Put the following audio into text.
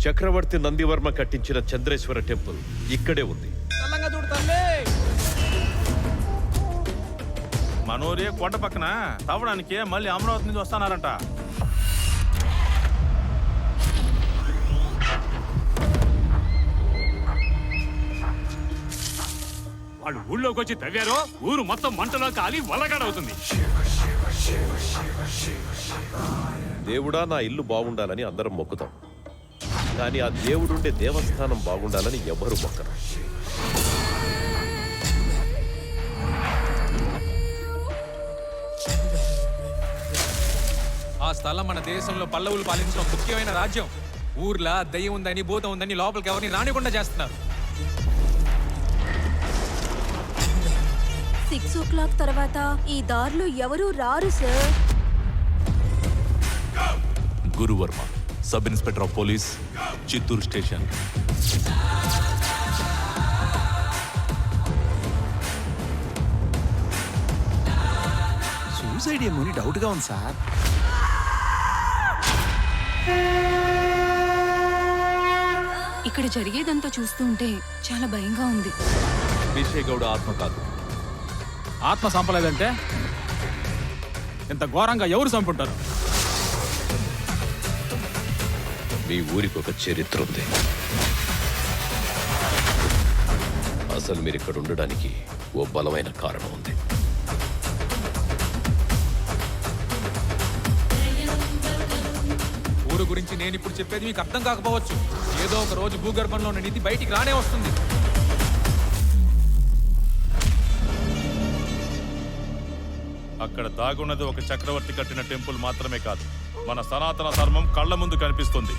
చక్రవర్తి నందివర్మ కట్టించిన చంద్రేశ్వర టెంపుల్ ఇక్కడే ఉంది. మనోరే కోట పక్కన తవ్వడానికి మళ్ళీ అమరావతి నుంచి వస్తున్నారంట. వాళ్ళు ఊళ్ళోకి వచ్చి తవ్వారో ఊరు మొత్తం మంటలో కాలి వలగాడవుతుంది. దేవుడా, నా ఇల్లు బాగుండాలని అందరం మొక్కుతాం, కానీ ఆ దేవుడుండే దేవస్థానం బాగుండాలని ఎవరు మొక్కరు. ఆ స్థలం మన దేశంలో పల్లవులు పాలించిన ముఖ్యమైన రాజ్యం. ఊర్లా దయ్యం ఉందని భూతం ఉందని లోపలికి ఎవరిని రానికుండా చేస్తున్నారు. 6 o'clock తర్వాత ఈ దారిలో ఎవరూ రారు sir. Guruvarma, sub inspector of police, Chittoor station. Suicide ఏమో డౌట్ గా ఉంది సార్. ఇక్కడ జరిగేదంతా చూస్తుంటే చాలా భయంగా ఉంది. విజయగౌడ ఆత్మ కాదు. ఆత్మ చంపలేదంటే ఇంత ఘోరంగా ఎవరు చంపుంటారు? మీ ఊరికి ఒక చరిత్ర ఉంది. అసలు మీరు ఇక్కడ ఉండడానికి ఓ బలమైన కారణం ఉంది. ఊరు గురించి నేను ఇప్పుడు చెప్పేది మీకు అర్థం కాకపోవచ్చు. ఏదో ఒక రోజు భూగర్భంలో ఉన్న నిధి బయటికి రానే వస్తుంది. అక్కడ దాగున్నది ఒక చక్రవర్తి కట్టిన టెంపుల్ మాత్రమే కాదు, మన సనాతన ధర్మం కళ్ళ ముందు కనిపిస్తుంది.